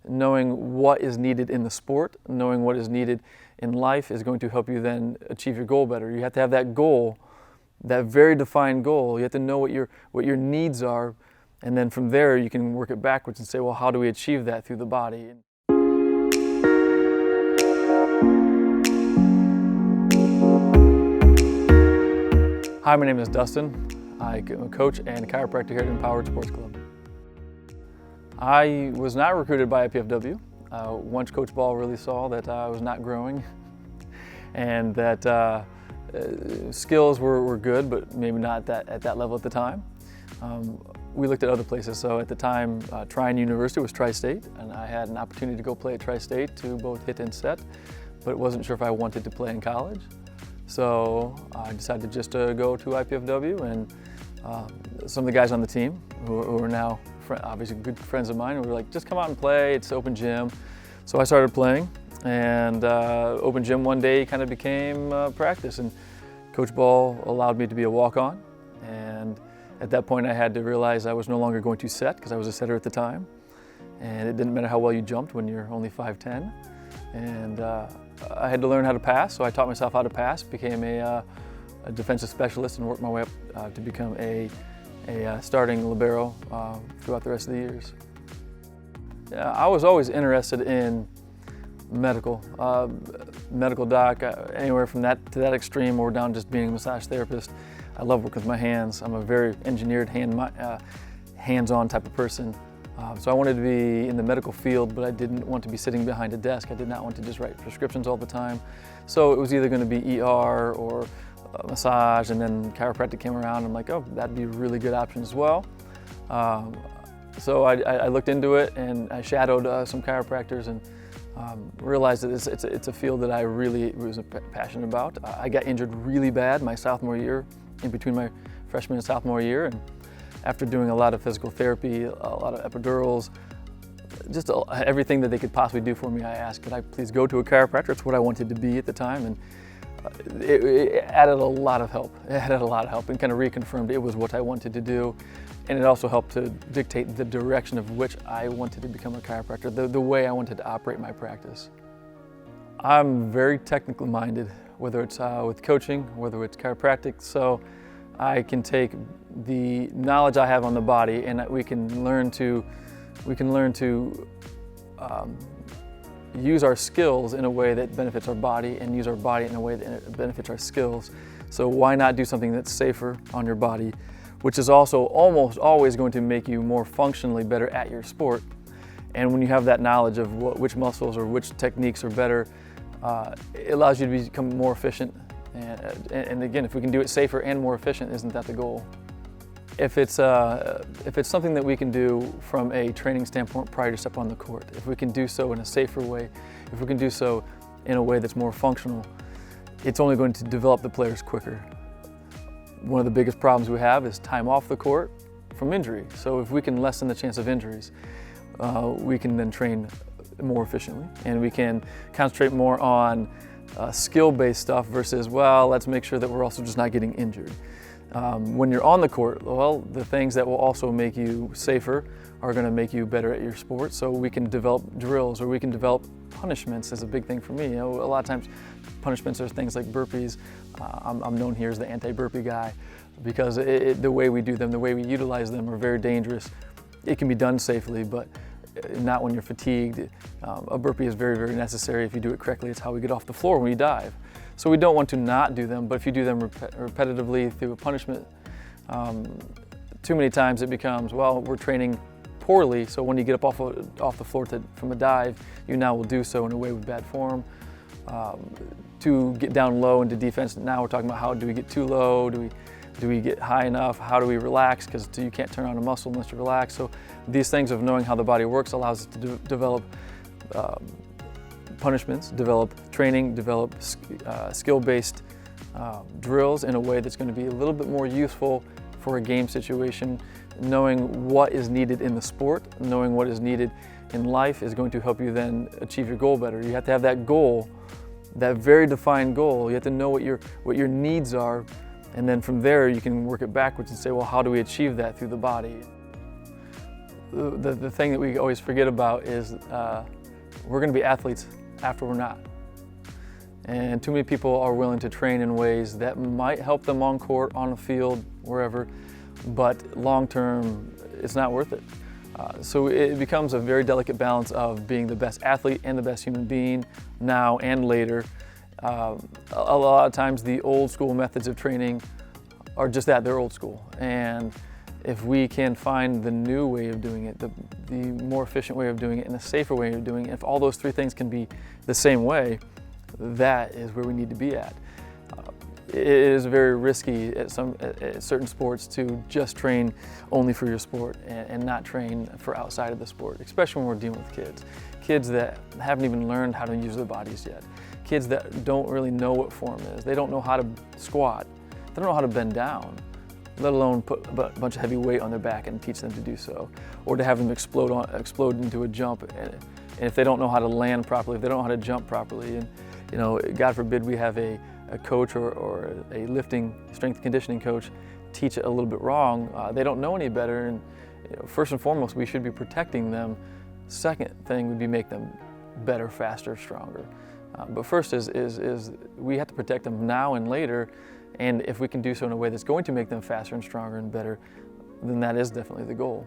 knowing what is needed in the sport, knowing what is needed in life is going to help you then achieve your goal better. You have to have that goal, that very defined goal. You have to know what your needs are, and then from there you can work it backwards and say, well, how do we achieve that through the body? Hi, my name is Dustin. I'm a coach and a chiropractor here at Empowered Sports Club. I was not recruited by IPFW. Once Coach Ball really saw that I was not growing and that skills were good, but maybe not at that level at the time, we looked at other places. So at the time, Trine University was Tri-State, and I had an opportunity to go play at Tri-State to both hit and set, but wasn't sure if I wanted to play in college. So I decided just to go to IPFW, and some of the guys on the team who are now obviously good friends of mine were like, just come out and play, it's open gym. So I started playing, and open gym one day kind of became practice, and Coach Ball allowed me to be a walk-on, and at that point I had to realize I was no longer going to set because I was a setter at the time, and it didn't matter how well you jumped when you're only 5'10", and I had to learn how to pass, so I taught myself how to pass, became a defensive specialist, and worked my way up to become a starting libero throughout the rest of the years. I was always interested in medical doc, anywhere from that to that extreme, or down just being a massage therapist. I love working with my hands. I'm a very engineered, hands-on type of person. So I wanted to be in the medical field, but I didn't want to be sitting behind a desk. I did not want to just write prescriptions all the time. So it was either going to be ER or massage, and then chiropractic came around. I'm like, oh, that'd be a really good option as well. So I looked into it, and I shadowed some chiropractors, and realized that it's a field that I really was passionate about. I got injured really bad my sophomore year, in between my freshman and sophomore year, and after doing a lot of physical therapy, a lot of epidurals, just everything that they could possibly do for me, I asked, could I please go to a chiropractor? It's what I wanted to be at the time, and it added a lot of help. It added a lot of help and kind of reconfirmed it was what I wanted to do, and it also helped to dictate the direction of which I wanted to become a chiropractor, the way I wanted to operate my practice. I'm very technically minded, whether it's with coaching, whether it's chiropractic, so I can take the knowledge I have on the body, and we can learn to use our skills in a way that benefits our body, and use our body in a way that benefits our skills. So why not do something that's safer on your body, which is also almost always going to make you more functionally better at your sport. And when you have that knowledge of which muscles or which techniques are better, it allows you to become more efficient. And again, if we can do it safer and more efficient, isn't that the goal? If it's something that we can do from a training standpoint prior to step on the court, if we can do so in a safer way, if we can do so in a way that's more functional, it's only going to develop the players quicker. One of the biggest problems we have is time off the court from injury. So if we can lessen the chance of injuries, we can then train more efficiently, and we can concentrate more on skill-based stuff versus, well, let's make sure that we're also just not getting injured. When you're on the court, well, the things that will also make you safer are going to make you better at your sport. So we can develop drills, or we can develop punishments is a big thing for me. You know, a lot of times punishments are things like burpees. I'm known here as the anti-burpee guy because the way we do them, the way we utilize them are very dangerous. It can be done safely, but not when you're fatigued. A burpee is very, very necessary if you do it correctly. It's how we get off the floor when we dive. So we don't want to not do them, but if you do them repetitively through a punishment, too many times it becomes, well, we're training poorly, so when you get up off the floor from a dive, you now will do so in a way with bad form. To get down low into defense, now we're talking about how do we get too low, do we get high enough, how do we relax, because you can't turn on a muscle unless you relax. So these things of knowing how the body works allows us to develop punishments, develop training, develop skill-based drills in a way that's going to be a little bit more useful for a game situation. Knowing what is needed in the sport, knowing what is needed in life is going to help you then achieve your goal better. You have to have that goal, that very defined goal. You have to know what your needs are, and then from there you can work it backwards and say, well, how do we achieve that through the body? the thing that we always forget about is we're going to be athletes after we're not. And too many people are willing to train in ways that might help them on court, on the field, wherever, but long term, it's not worth it. So it becomes a very delicate balance of being the best athlete and the best human being now and later. A lot of times the old school methods of training are just that, they're old school. And if we can find the new way of doing it, the more efficient way of doing it, and the safer way of doing it, if all those three things can be the same way, that is where we need to be at. It is very risky at certain sports to just train only for your sport and not train for outside of the sport, especially when we're dealing with kids. Kids that haven't even learned how to use their bodies yet. Kids that don't really know what form is. They don't know how to squat. They don't know how to bend down, let alone put a bunch of heavy weight on their back and teach them to do so, or to have them explode into a jump. And if they don't know how to land properly, if they don't know how to jump properly, and God forbid we have a coach or a lifting strength conditioning coach teach it a little bit wrong, they don't know any better. And first and foremost, we should be protecting them. Second thing would be make them better, faster, stronger. But first is we have to protect them now and later. And if we can do so in a way that's going to make them faster and stronger and better, then that is definitely the goal.